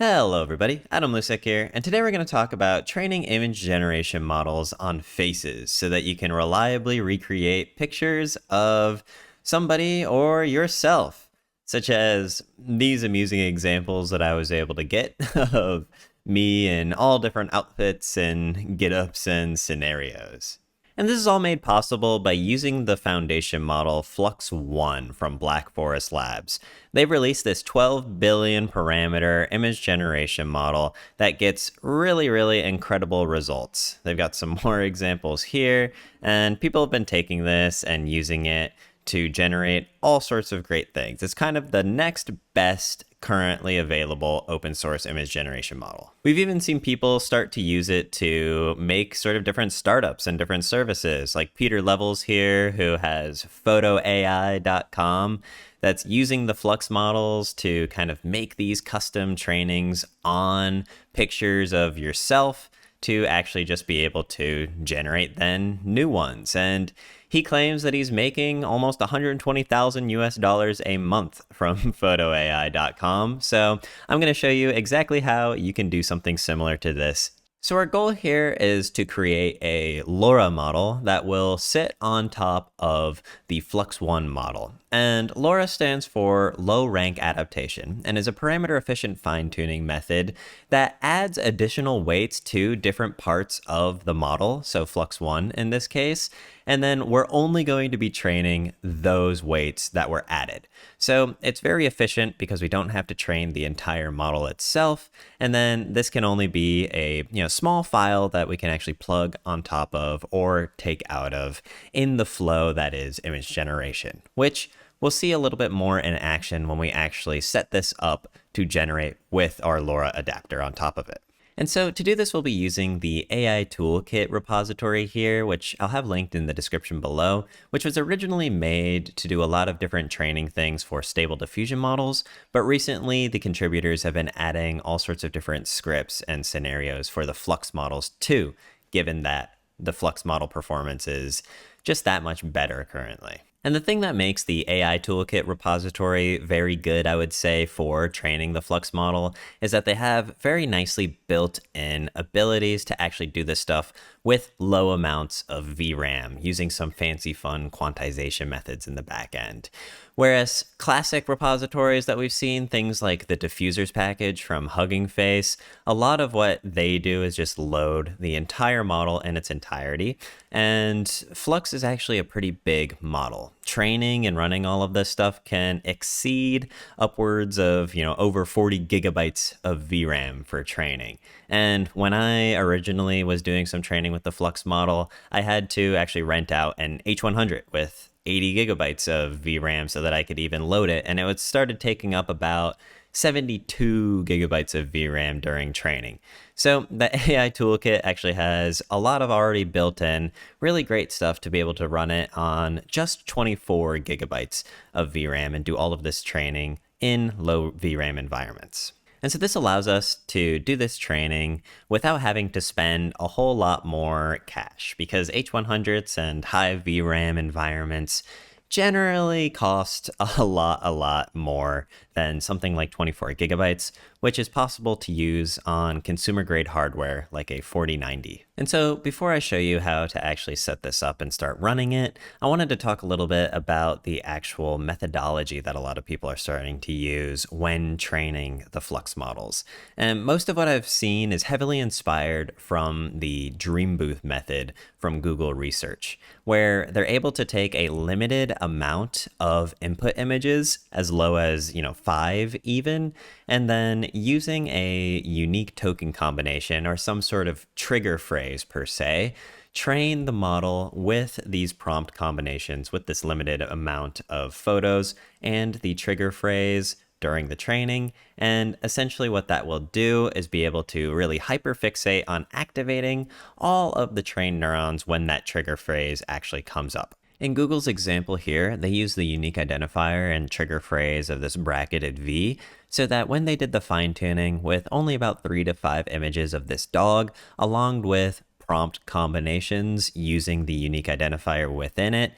Hello everybody, Adam Lusek here, and today we're going to talk about training image generation models on faces so that you can reliably recreate pictures of somebody or yourself, such as these amusing examples that I was able to get of me in all different outfits and get-ups and scenarios. And this is all made possible by using the foundation model FLUX.1 from Black Forest Labs. They've released this 12 billion parameter image generation model that gets really incredible results. They've got some more examples here, and people have been taking this and using it to generate all sorts of great things. It's kind of the next best currently available open source image generation model. We've even seen people start to use it to make sort of different startups and different services, like Peter Levels here, who has photoai.com, that's using the Flux models to kind of make these custom trainings on pictures of yourself to actually just be able to generate then new ones. And he claims that he's making almost 120,000 US dollars a month from photoai.com. So I'm going to show you exactly how you can do something similar to this. So our goal here is to create a LoRA model that will sit on top of the FLUX.1 model. And LoRA stands for low rank adaptation and is a parameter efficient fine-tuning method that adds additional weights to different parts of the model, so FLUX.1 in this case, and then we're only going to be training those weights that were added. So it's very efficient because we don't have to train the entire model itself, and then this can only be a small file that we can actually plug on top of or take out of in the flow that is image generation, which we'll see a little bit more in action when we actually set this up to generate with our LoRA adapter on top of it. And so to do this, we'll be using the ai-toolkit repository here, which I'll have linked in the description below, which was originally made to do a lot of different training things for stable diffusion models. But recently, the contributors have been adding all sorts of different scripts and scenarios for the Flux models too, given that the Flux model performance is just that much better currently. And the thing that makes the ai-toolkit repository very good, I would say, for training the Flux model is that they have very nicely built-in abilities to actually do this stuff with low amounts of VRAM, using some fancy fun quantization methods in the back end. Whereas classic repositories that we've seen, things like the Diffusers package from HuggingFace, a lot of what they do is just load the entire model in its entirety. And Flux is actually a pretty big model. Training and running all of this stuff can exceed upwards of, over 40 gigabytes of VRAM for training. And when I originally was doing some training with the Flux model, I had to actually rent out an H100 with 80 gigabytes of VRAM so that I could even load it. And it started taking up about 72 gigabytes of VRAM during training. So the AI toolkit actually has a lot of already built in really great stuff to be able to run it on just 24 gigabytes of VRAM and do all of this training in low VRAM environments. And so this allows us to do this training without having to spend a whole lot more cash, because H100s and high VRAM environments generally cost a lot more than something like 24 gigabytes, which is possible to use on consumer grade hardware like a 4090. And so before I show you how to actually set this up and start running it, I wanted to talk a little bit about the actual methodology that a lot of people are starting to use when training the Flux models. And most of what I've seen is heavily inspired from the Dream Booth method from Google Research, where they're able to take a limited amount of input images, as low as 5 even, and then using a unique token combination or some sort of trigger phrase per se, train the model with these prompt combinations with this limited amount of photos and the trigger phrase during the training. And essentially what that will do is be able to really hyperfixate on activating all of the trained neurons when that trigger phrase actually comes up. In Google's example here, they use the unique identifier and trigger phrase of this bracketed V, so that when they did the fine-tuning with only about 3 to 5 images of this dog, along with prompt combinations using the unique identifier within it,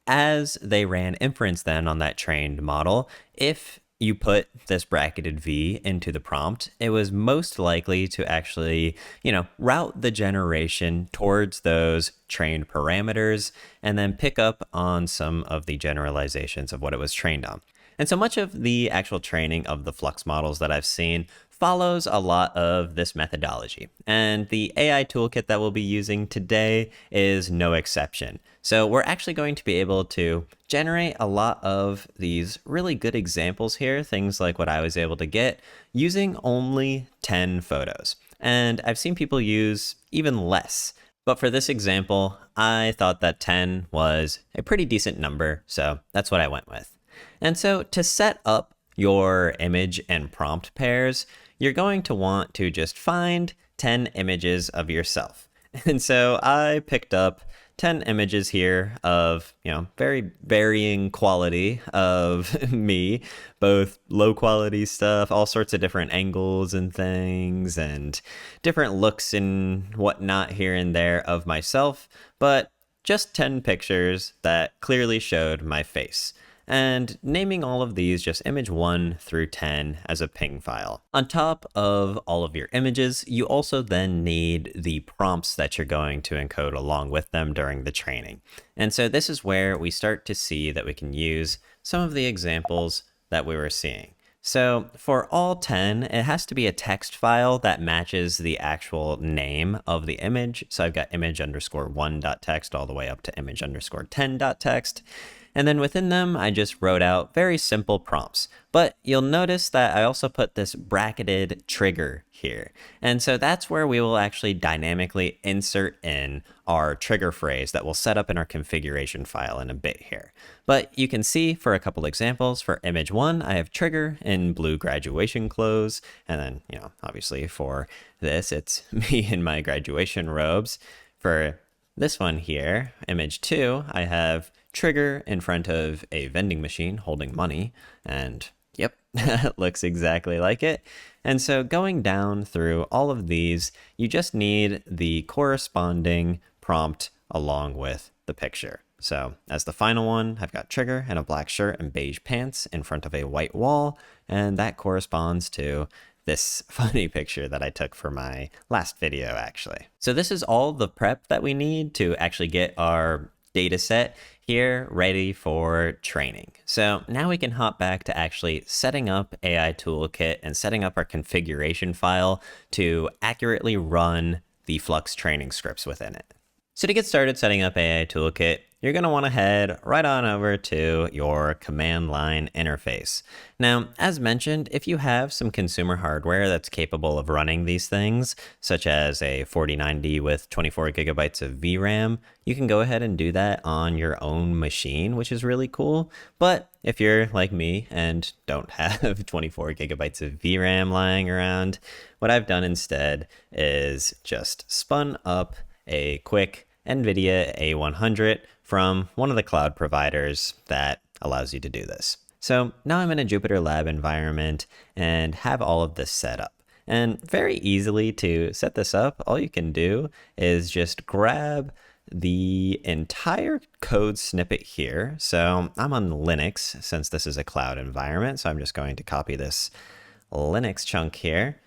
as they ran inference then on that trained model, if you put this bracketed V into the prompt, it was most likely to actually, route the generation towards those trained parameters and then pick up on some of the generalizations of what it was trained on. And so much of the actual training of the Flux models that I've seen follows a lot of this methodology. And the AI toolkit that we'll be using today is no exception. So we're actually going to be able to generate a lot of these really good examples here, things like what I was able to get using only 10 photos. And I've seen people use even less. But for this example, I thought that 10 was a pretty decent number, so that's what I went with. And so to set up your image and prompt pairs, you're going to want to just find 10 images of yourself. And so I picked up 10 images here of, very varying quality of me, both low quality stuff, all sorts of different angles and things, and different looks and whatnot here and there of myself, but just 10 pictures that clearly showed my face. And naming all of these just image 1 through 10 as a ping file. On top of all of your images, you also then need the prompts that you're going to encode along with them during the training. And so this is where we start to see that we can use some of the examples that we were seeing. So for all 10, it has to be a text file that matches the actual name of the image. So I've got image_1.txt all the way up to image_10.txt. And then within them, I just wrote out very simple prompts. But you'll notice that I also put this bracketed trigger here. And so that's where we will actually dynamically insert in our trigger phrase that we'll set up in our configuration file in a bit here. But you can see for a couple examples, for image 1, I have trigger in blue graduation clothes. And then, obviously for this, it's me in my graduation robes. For this one here, image 2, I have trigger in front of a vending machine holding money, and yep, it looks exactly like it. And so going down through all of these, you just need the corresponding prompt along with the picture. So as the final one, I've got trigger in a black shirt and beige pants in front of a white wall, and that corresponds to this funny picture that I took for my last video, actually. So this is all the prep that we need to actually get our data set here ready for training. So now we can hop back to actually setting up AI Toolkit and setting up our configuration file to accurately run the Flux training scripts within it. So to get started setting up AI Toolkit, you're going to want to head right on over to your command line interface. Now, as mentioned, if you have some consumer hardware that's capable of running these things, such as a 4090 with 24 gigabytes of VRAM, you can go ahead and do that on your own machine, which is really cool. But if you're like me and don't have 24 gigabytes of VRAM lying around, what I've done instead is just spun up a quick NVIDIA A100 from one of the cloud providers that allows you to do this. So now I'm in a Jupyter Lab environment and have all of this set up. And very easily to set this up, all you can do is just grab the entire code snippet here. So I'm on Linux since this is a cloud environment. So I'm just going to copy this Linux chunk here,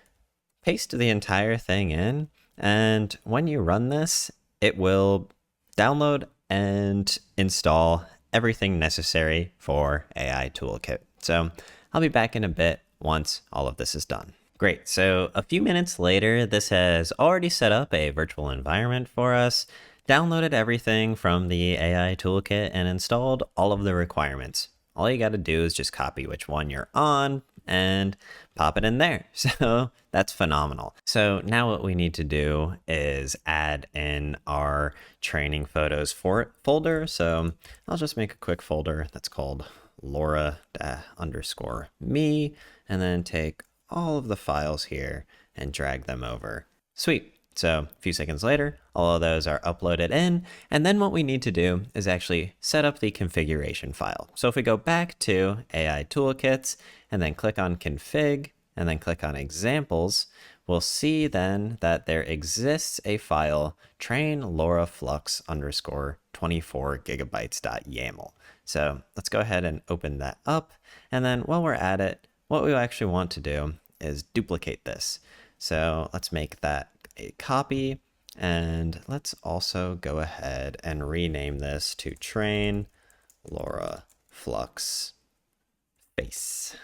paste the entire thing in. And when you run this, it will download and install everything necessary for AI Toolkit. So I'll be back in a bit once all of this is done. Great, so a few minutes later, this has already set up a virtual environment for us, downloaded everything from the AI Toolkit, and installed all of the requirements. All you gotta do is just copy which one you're on and pop it in there. So that's phenomenal. So now what we need to do is add in our training photos folder. So I'll just make a quick folder that's called LoRA _me, and then take all of the files here and drag them over. Sweet. So a few seconds later, all of those are uploaded in. And then what we need to do is actually set up the configuration file. So if we go back to AI Toolkits and then click on config and then click on examples, we'll see then that there exists a file train LoRA FLUX _24 gigabytes.yaml. So let's go ahead and open that up. And then while we're at it, what we actually want to do is duplicate this. So let's make that a copy. And let's also go ahead and rename this to train LoRA Flux Face.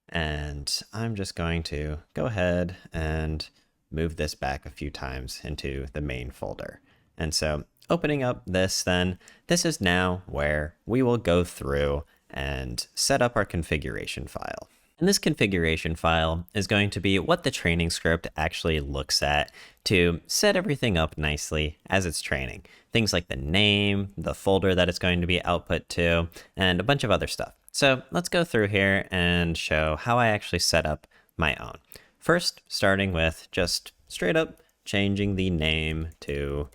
And I'm just going to go ahead and move this back a few times into the main folder. And so opening up this, then this is now where we will go through and set up our configuration file. And this configuration file is going to be what the training script actually looks at to set everything up nicely as it's training. Things like the name, the folder that it's going to be output to, and a bunch of other stuff. So let's go through here and show how I actually set up my own. First, starting with just straight up changing the name to,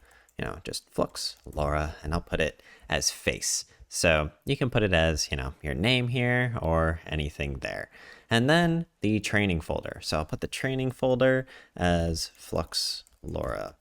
just Flux, LoRA, and I'll put it as face. So you can put it as, your name here or anything there. And then the training folder. So I'll put the training folder as Flux LoRA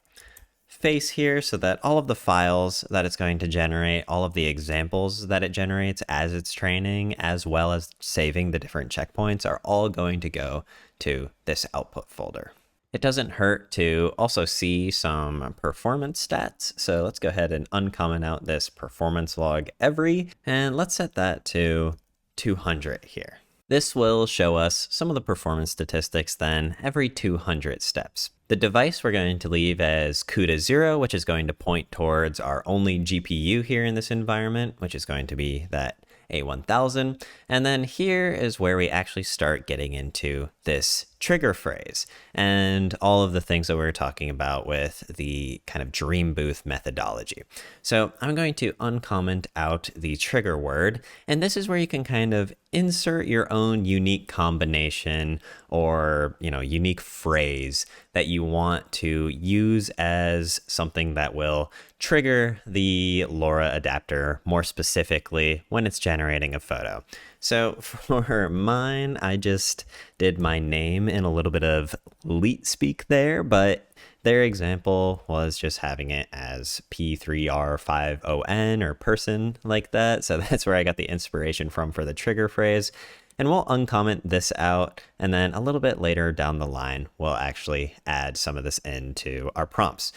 face here so that all of the files that it's going to generate, all of the examples that it generates as it's training, as well as saving the different checkpoints are all going to go to this output folder. It doesn't hurt to also see some performance stats. So let's go ahead and uncomment out this performance log every, and let's set that to 200 here. This will show us some of the performance statistics then every 200 steps. The device we're going to leave as CUDA 0, which is going to point towards our only GPU here in this environment, which is going to be that A1000. And then here is where we actually start getting into this trigger phrase and all of the things that we were talking about with the kind of dream booth methodology. So I'm going to uncomment out the trigger word, and this is where you can kind of insert your own unique combination or, unique phrase that you want to use as something that will trigger the LoRA adapter more specifically when it's generating a photo. So for mine, I just did my name in a little bit of leet speak there, but their example was just having it as P3R50N or person like that. So that's where I got the inspiration from for the trigger phrase. And we'll uncomment this out, and then a little bit later down the line, we'll actually add some of this into our prompts.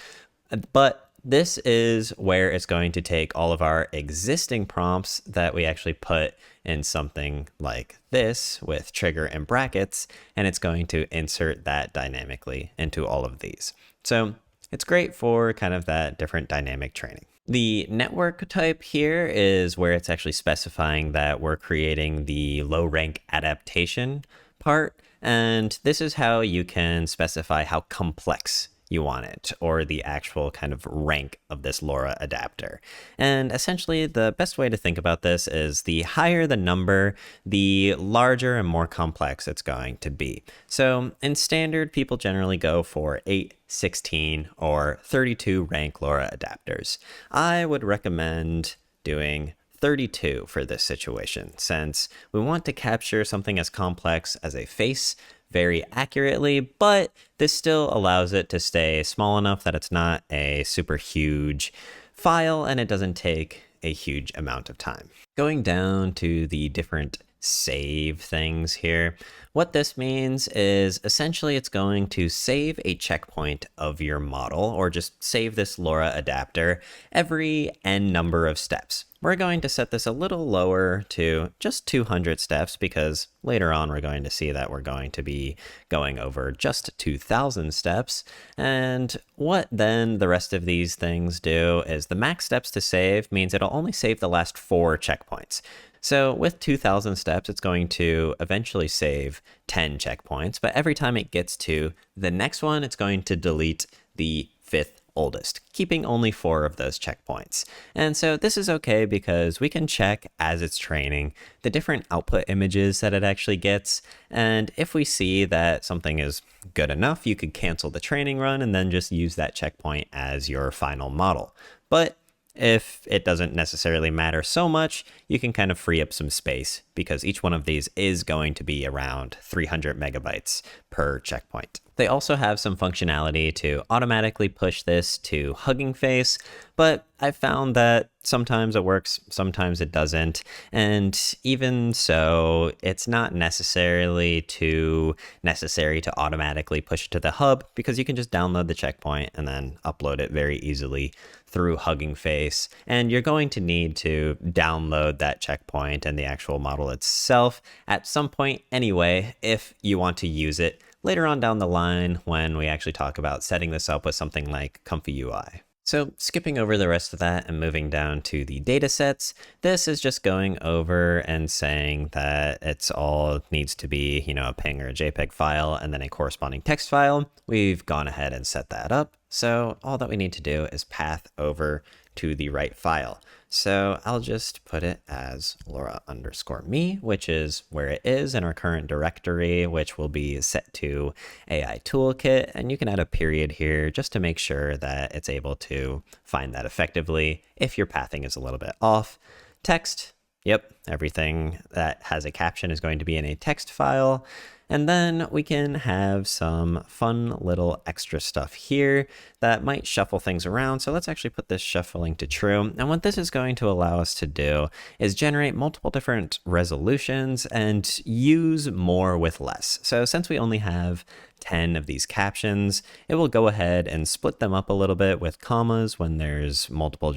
But this is where it's going to take all of our existing prompts that we actually put in something like this with trigger and brackets, and it's going to insert that dynamically into all of these. So it's great for kind of that different dynamic training. The network type here is where it's actually specifying that we're creating the low rank adaptation part. And this is how you can specify how complex you want it, or the actual kind of rank of this LoRA adapter. And essentially the best way to think about this is the higher the number, the larger and more complex it's going to be. So in standard, people generally go for 8, 16, or 32 rank LoRA adapters. I would recommend doing 32 for this situation, since we want to capture something as complex as a face very accurately, but this still allows it to stay small enough that it's not a super huge file and it doesn't take a huge amount of time. Going down to the different save things here, what this means is essentially it's going to save a checkpoint of your model, or just save this LoRA adapter every n number of steps. We're going to set this a little lower to just 200 steps because later on we're going to see that we're going to be going over just 2,000 steps. And what then the rest of these things do is the max steps to save means it'll only save the last 4 checkpoints. So with 2,000 steps, it's going to eventually save 10 checkpoints, but every time it gets to the next one, it's going to delete the 5th oldest, keeping only 4 of those checkpoints. And so this is okay because we can check as it's training the different output images that it actually gets. And if we see that something is good enough, you could cancel the training run and then just use that checkpoint as your final model. But if it doesn't necessarily matter so much, you can kind of free up some space because each one of these is going to be around 300 megabytes per checkpoint. They also have some functionality to automatically push this to HuggingFace, but I've found that sometimes it works, sometimes it doesn't. And even so, it's not necessarily too necessary to automatically push it to the hub, because you can just download the checkpoint and then upload it very easily through HuggingFace. And you're going to need to download that checkpoint and the actual model itself at some point anyway, if you want to use it later on down the line when we actually talk about setting this up with something like ComfyUI. So skipping over the rest of that and moving down to the datasets, this is just going over and saying that it's all needs to be, a PNG or a JPEG file and then a corresponding text file. We've gone ahead and set that up. So all that we need to do is path over to the right file. So I'll just put it as LoRA_me, which is where it is in our current directory, which will be set to ai-toolkit. And you can add a period here just to make sure that it's able to find that effectively if your pathing is a little bit off. Text, yep, everything that has a caption is going to be in a text file. And then we can have some fun little extra stuff here that might shuffle things around. So let's actually put this shuffling to true. And what this is going to allow us to do is generate multiple different resolutions and use more with less. So since we only have 10 of these captions, it will go ahead and split them up a little bit with commas when there's multiple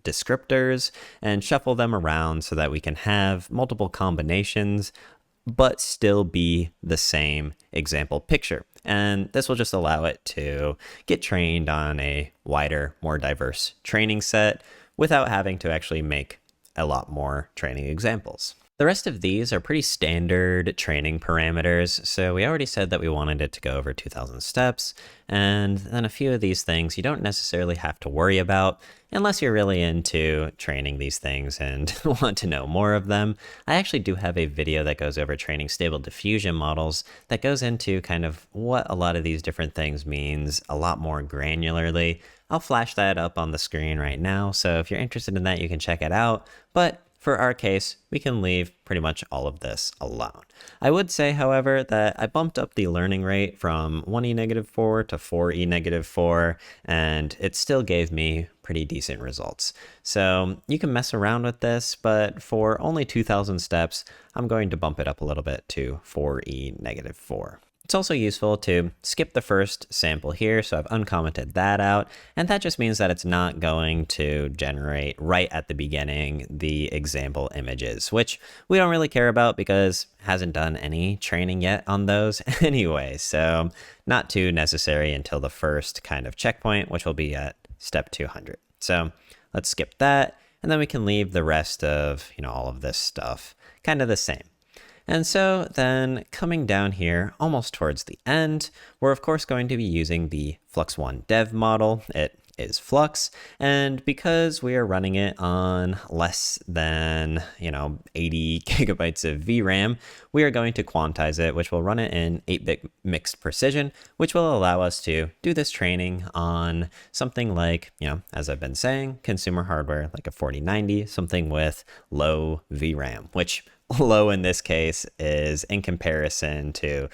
descriptors and shuffle them around so that we can have multiple combinations but still be the same example picture. And this will just allow it to get trained on a wider, more diverse training set without having to actually make a lot more training examples. The rest of these are pretty standard training parameters. So we already said that we wanted it to go over 2000 steps. And then a few of these things you don't necessarily have to worry about unless you're really into training these things and want to know more of them. I actually do have a video that goes over training stable diffusion models that goes into kind of what a lot of these different things means a lot more granularly. I'll flash that up on the screen right now. So if you're interested in that, you can check it out. But for our case, we can leave pretty much all of this alone. I would say, however, that I bumped up the learning rate from 1e-4 to 4e-4, and it still gave me pretty decent results. So you can mess around with this, but for only 2000 steps, I'm going to bump it up a little bit to 4e-4. It's also useful to skip the first sample here, so I've uncommented that out, and that just means that it's not going to generate right at the beginning the example images, which we don't really care about because it hasn't done any training yet on those anyway, so not too necessary until the first kind of checkpoint, which will be at step 200. So let's skip that, and then we can leave the rest of all of this stuff kind of the same. And so then coming down here, almost towards the end, we're of course going to be using the FLUX.1 Dev model. It is Flux, and because we are running it on less than 80 gigabytes of VRAM, we are going to quantize it, which will run it in 8-bit mixed precision, which will allow us to do this training on something like, as I've been saying, consumer hardware like a 4090, something with low VRAM, which low in this case is in comparison to,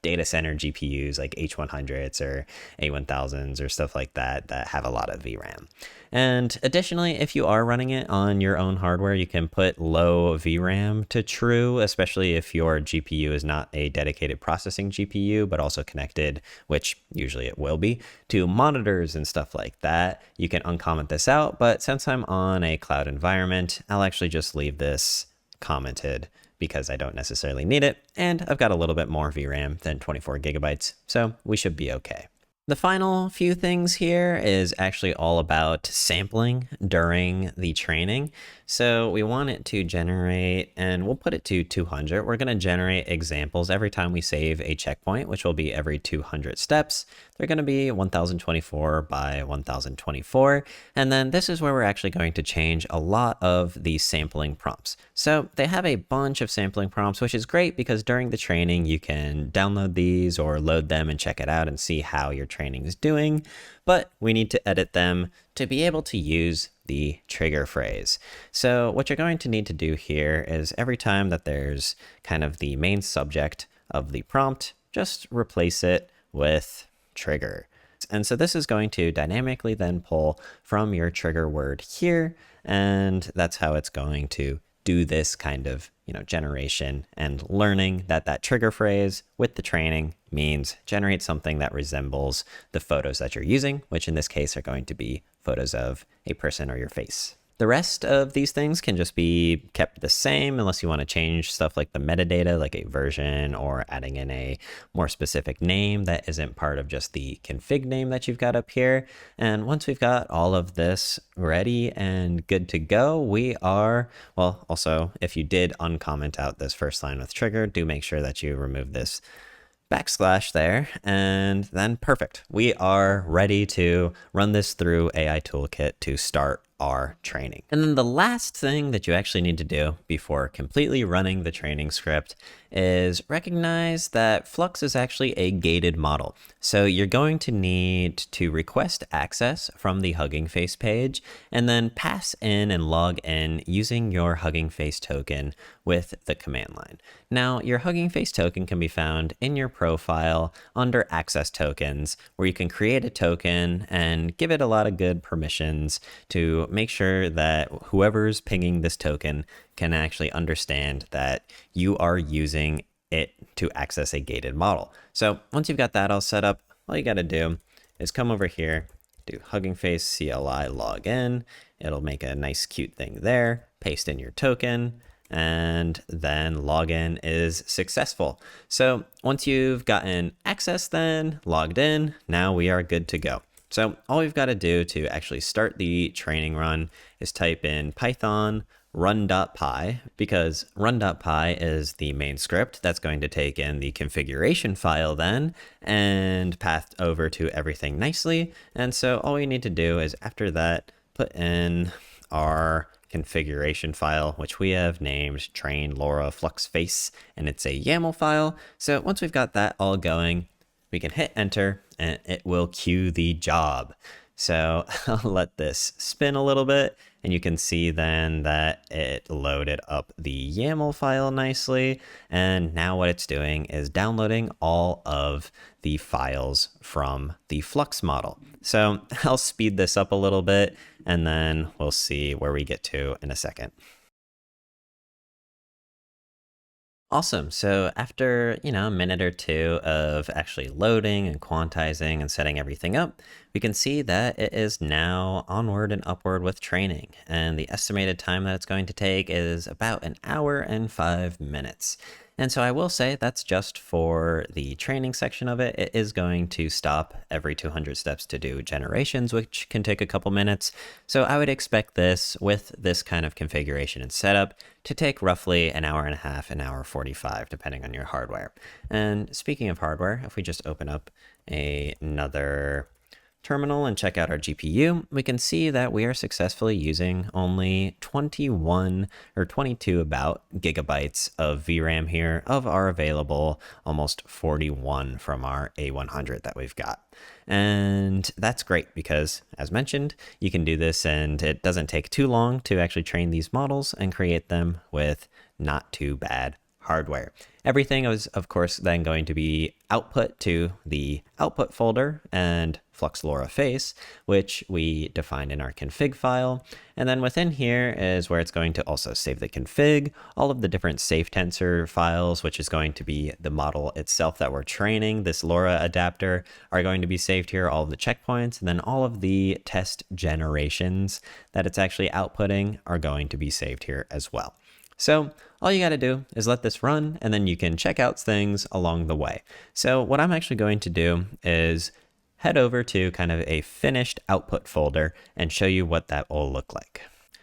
data center GPUs like H100s or A1000s or stuff like that that have a lot of VRAM. And additionally, if you are running it on your own hardware, you can put low VRAM to true, especially if your GPU is not a dedicated processing GPU, but also connected, which usually it will be, to monitors and stuff like that. You can uncomment this out, but since I'm on a cloud environment, I'll actually just leave this commented because I don't necessarily need it, and I've got a little bit more VRAM than 24 gigabytes, so we should be okay. The final few things here is actually all about sampling during the training. So we want it to generate, and we'll put it to 200. We're going to generate examples every time we save a checkpoint, which will be every 200 steps. They're going to be 1024 by 1024. And then this is where we're actually going to change a lot of the sampling prompts. So they have a bunch of sampling prompts, which is great because during the training, you can download these or load them and check it out and see how your training is doing. But we need to edit them to be able to use the trigger phrase. So what you're going to need to do here is every time that there's kind of the main subject of the prompt, just replace it with trigger. And so this is going to dynamically then pull from your trigger word here, and that's how it's going to do this kind of, generation and learning that trigger phrase with the training means generate something that resembles the photos that you're using, which in this case are going to be photos of a person or your face. The rest of these things can just be kept the same unless you want to change stuff like the metadata, like a version or adding in a more specific name that isn't part of just the config name that you've got up here. And once we've got all of this ready and good to go, we are, well, also, if you did uncomment out this first line with trigger, do make sure that you remove this backslash there, and then perfect. We are ready to run this through AI-toolkit to start our training. And then the last thing that you actually need to do before completely running the training script is recognize that Flux is actually a gated model. So you're going to need to request access from the HuggingFace page and then pass in and log in using your HuggingFace token with the command line. Now, your HuggingFace token can be found in your profile under access tokens, where you can create a token and give it a lot of good permissions to make sure that whoever's pinging this token can actually understand that you are using it to access a gated model. So once you've got that all set up, all you got to do is come over here, do HuggingFace CLI login. It'll make a nice cute thing there, paste in your token, and then login is successful. So once you've gotten access then, logged in, now we are good to go. So all we've got to do to actually start the training run is type in Python run.py, because run.py is the main script that's going to take in the configuration file then and path over to everything nicely. And so all we need to do is after that, put in our configuration file, which we have named train LoRA FLUX.face, and it's a YAML file. So once we've got that all going, we can hit enter and it will queue the job. So I'll let this spin a little bit, and you can see then that it loaded up the YAML file nicely. And now what it's doing is downloading all of the files from the Flux model. So I'll speed this up a little bit, and then we'll see where we get to in a second. Awesome. So after, a minute or two of actually loading and quantizing and setting everything up, we can see that it is now onward and upward with training. And the estimated time that it's going to take is about 1 hour and 5 minutes. And so I will say that's just for the training section of it. It is going to stop every 200 steps to do generations, which can take a couple minutes. So I would expect this with this kind of configuration and setup to take roughly 1 hour and a half, 1 hour 45, depending on your hardware. And speaking of hardware, if we just open up another terminal and check out our GPU, we can see that we are successfully using only 21 or 22 about gigabytes of VRAM here of our available almost 41 from our A100 that we've got. And that's great because, as mentioned, you can do this and it doesn't take too long to actually train these models and create them with not too bad hardware. Everything is, of course, then going to be output to the output folder and Flux LoRA face, which we defined in our config file. And then within here is where it's going to also save the config, all of the different safe tensor files, which is going to be the model itself that we're training. This LoRA adapter are going to be saved here, all of the checkpoints, and then all of the test generations that it's actually outputting are going to be saved here as well. So all you got to do is let this run, and then you can check out things along the way. So what I'm actually going to do is head over to kind of a finished output folder and show you what that will look like.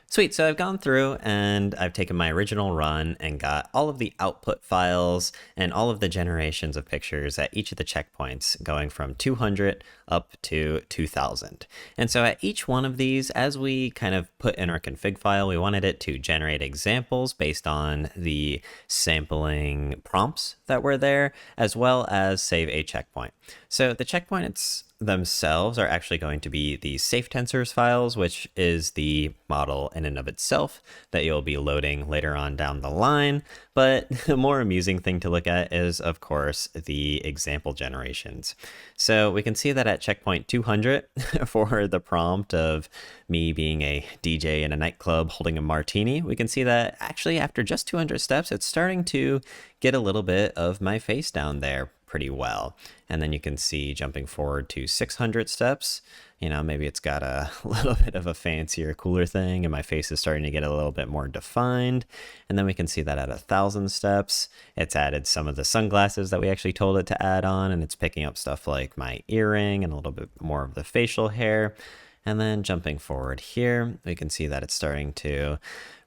Sweet, so I've gone through and I've taken my original run and got all of the output files and all of the generations of pictures at each of the checkpoints going from 200 up to 2000. And so at each one of these, as we kind of put in our config file, we wanted it to generate examples based on the sampling prompts that were there, as well as save a checkpoint. So the checkpoint, it's themselves are actually going to be the safe tensors files, which is the model in and of itself that you'll be loading later on down the line. But the more amusing thing to look at is, of course, the example generations. So we can see that at checkpoint 200 for the prompt of me being a DJ in a nightclub holding a martini, we can see that actually after just 200 steps, it's starting to get a little bit of my face down there pretty well. And then you can see jumping forward to 600 steps, maybe it's got a little bit of a fancier, cooler thing, and my face is starting to get a little bit more defined. And then we can see that at 1,000 steps, it's added some of the sunglasses that we actually told it to add on, and it's picking up stuff like my earring and a little bit more of the facial hair. And then jumping forward here, we can see that it's starting to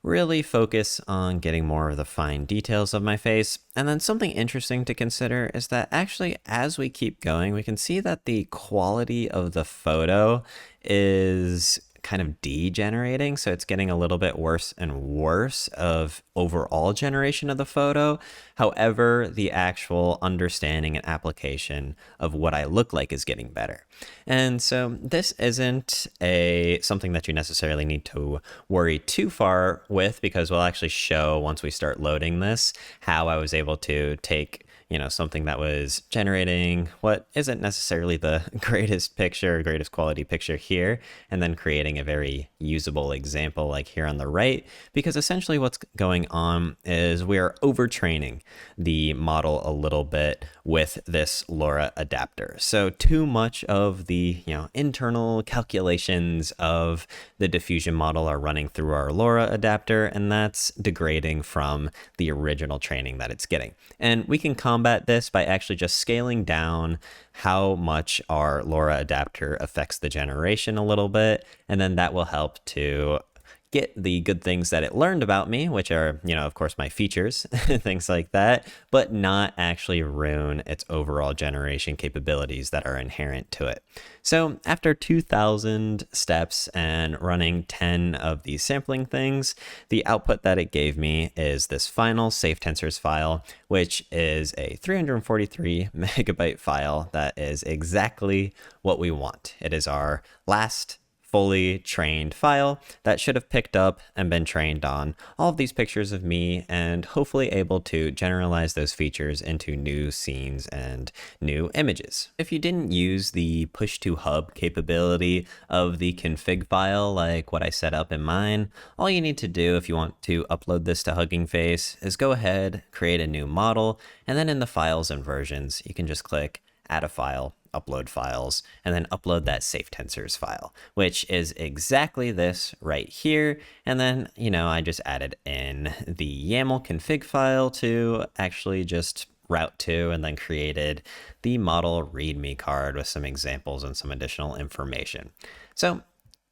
really focus on getting more of the fine details of my face. And then something interesting to consider is that actually as we keep going, we can see that the quality of the photo is kind of degenerating. So it's getting a little bit worse and worse of overall generation of the photo. However, the actual understanding and application of what I look like is getting better. And so this isn't something that you necessarily need to worry too far with, because we'll actually show once we start loading this how I was able to take something that was generating what isn't necessarily the greatest picture, greatest quality picture here, and then creating a very usable example like here on the right, because essentially what's going on is we are overtraining the model a little bit with this LoRA adapter. So too much of the internal calculations of the diffusion model are running through our LoRA adapter, and that's degrading from the original training that it's getting. And we can combat this by actually just scaling down how much our LoRA adapter affects the generation a little bit, and then that will help to get the good things that it learned about me, which are, of course, my features, things like that, but not actually ruin its overall generation capabilities that are inherent to it. So after 2,000 steps and running 10 of these sampling things, the output that it gave me is this final safe tensors file, which is a 343 megabyte file that is exactly what we want. It is our last fully trained file that should have picked up and been trained on all of these pictures of me, and hopefully able to generalize those features into new scenes and new images. If you didn't use the push to hub capability of the config file like what I set up in mine, all you need to do if you want to upload this to HuggingFace is go ahead, create a new model, and then in the files and versions, you can just click add a file, upload files, and then upload that safe tensors file, which is exactly this right here. And then, I just added in the YAML config file to actually just route to, and then created the model README card with some examples and some additional information. So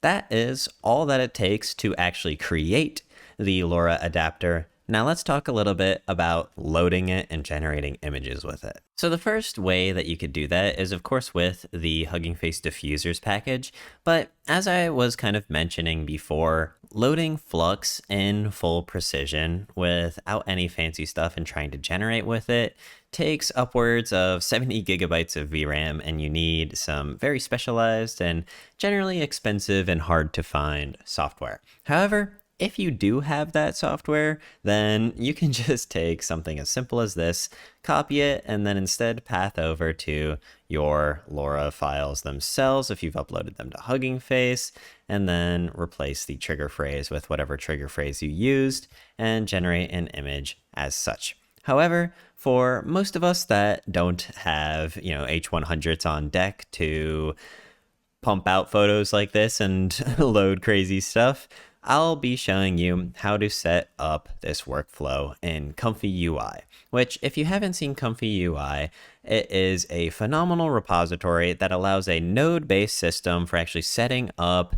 that is all that it takes to actually create the LoRA adapter. Now let's talk a little bit about loading it and generating images with it. So the first way that you could do that is, of course, with the HuggingFace Diffusers package. But as I was kind of mentioning before, loading Flux in full precision without any fancy stuff and trying to generate with it takes upwards of 70 gigabytes of VRAM, and you need some very specialized and generally expensive and hard to find software. However, if you do have that software, then you can just take something as simple as this, copy it, and then instead path over to your LoRA files themselves if you've uploaded them to HuggingFace, and then replace the trigger phrase with whatever trigger phrase you used and generate an image as such. However, for most of us that don't have, H100s on deck to pump out photos like this and load crazy stuff, I'll be showing you how to set up this workflow in ComfyUI, which if you haven't seen ComfyUI, it is a phenomenal repository that allows a node-based system for actually setting up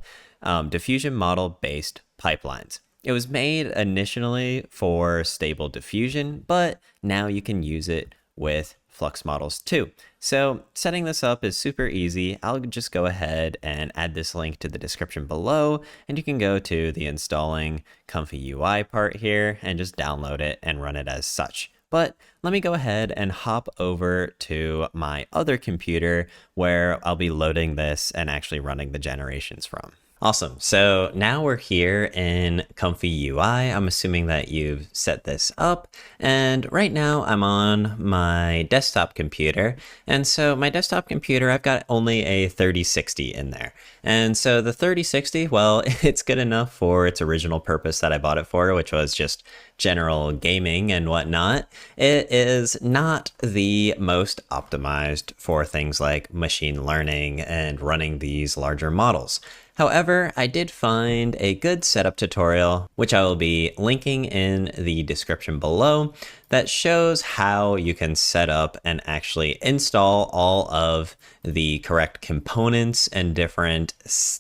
diffusion model-based pipelines. It was made initially for stable diffusion, but now you can use it with Flux models too. So setting this up is super easy. I'll just go ahead and add this link to the description below, and you can go to the installing ComfyUI part here and just download it and run it as such. But let me go ahead and hop over to my other computer where I'll be loading this and actually running the generations from. Awesome. So now we're here in ComfyUI. I'm assuming that you've set this up. And right now I'm on my desktop computer. And so my desktop computer, I've got only a 3060 in there. And so the 3060, well, it's good enough for its original purpose that I bought it for, which was just general gaming and whatnot. It is not the most optimized for things like machine learning and running these larger models. However, I did find a good setup tutorial, which I will be linking in the description below, that shows how you can set up and actually install all of the correct components and different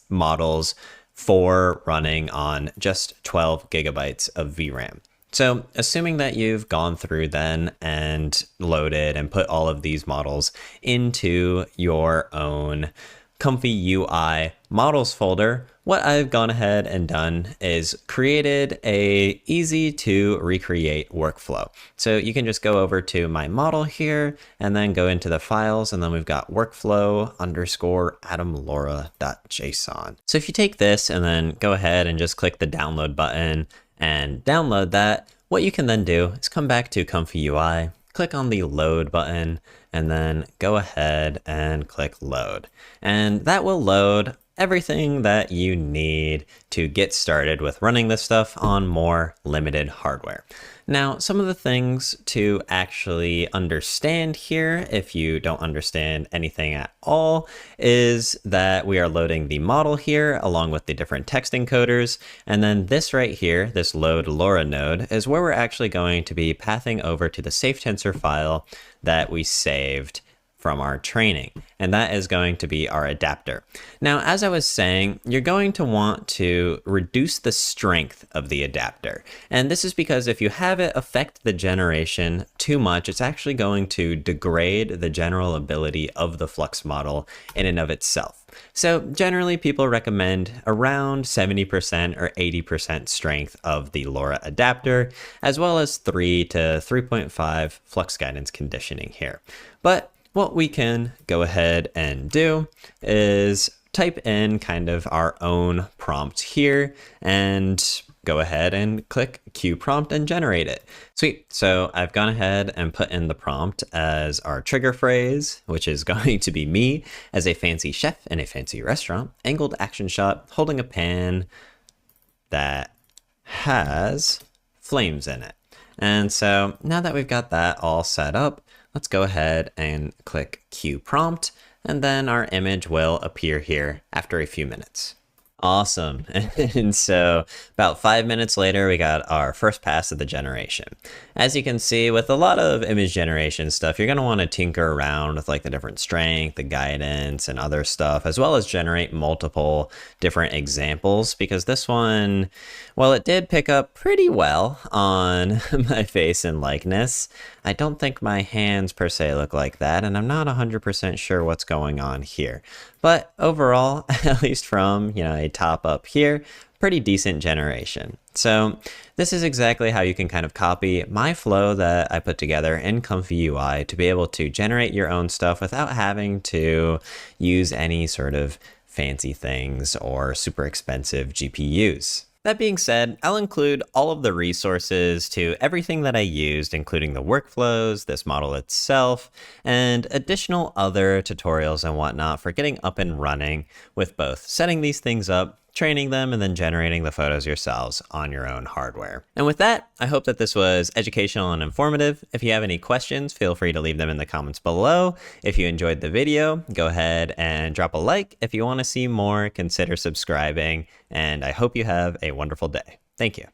models for running on just 12 gigabytes of VRAM. So assuming that you've gone through then and loaded and put all of these models into your own ComfyUI models folder, what I've gone ahead and done is created a easy to recreate workflow. So you can just go over to my model here and then go into the files, and then we've got workflow_atom_LoRa.json. So if you take this and then go ahead and just click the download button and download that, what you can then do is come back to ComfyUI, click on the load button, and then go ahead and click load. And that will load everything that you need to get started with running this stuff on more limited hardware. Now, some of the things to actually understand here, if you don't understand anything at all, is that we are loading the model here along with the different text encoders. And then this right here, this load LoRA node, is where we're actually going to be pathing over to the safe tensor file that we saved from our training, and that is going to be our adapter. Now, as I was saying, you're going to want to reduce the strength of the adapter. And this is because if you have it affect the generation too much, it's actually going to degrade the general ability of the Flux model in and of itself. So generally people recommend around 70% or 80% strength of the LoRA adapter, as well as 3 to 3.5 Flux guidance conditioning here. But what we can go ahead and do is type in kind of our own prompt here and go ahead and click Q prompt and generate it. Sweet. So I've gone ahead and put in the prompt as our trigger phrase, which is going to be me as a fancy chef in a fancy restaurant, angled action shot, holding a pan that has flames in it. And so now that we've got that all set up, let's go ahead and click Q prompt, and then our image will appear here after a few minutes. Awesome. And so about 5 minutes later, we got our first pass of the generation. As you can see, with a lot of image generation stuff, you're going to want to tinker around with like the different strength, the guidance, and other stuff, as well as generate multiple different examples, because this one, well, it did pick up pretty well on my face and likeness. I don't think my hands per se look like that, and I'm not 100% sure what's going on here. But overall, at least from, a top up here, pretty decent generation. So this is exactly how you can kind of copy my flow that I put together in ComfyUI to be able to generate your own stuff without having to use any sort of fancy things or super expensive GPUs. That being said, I'll include all of the resources to everything that I used, including the workflows, this model itself, and additional other tutorials and whatnot for getting up and running with both setting these things up, training them, and then generating the photos yourselves on your own hardware. And with that, I hope that this was educational and informative. If you have any questions, feel free to leave them in the comments below. If you enjoyed the video, go ahead and drop a like. If you want to see more, consider subscribing, and I hope you have a wonderful day. Thank you.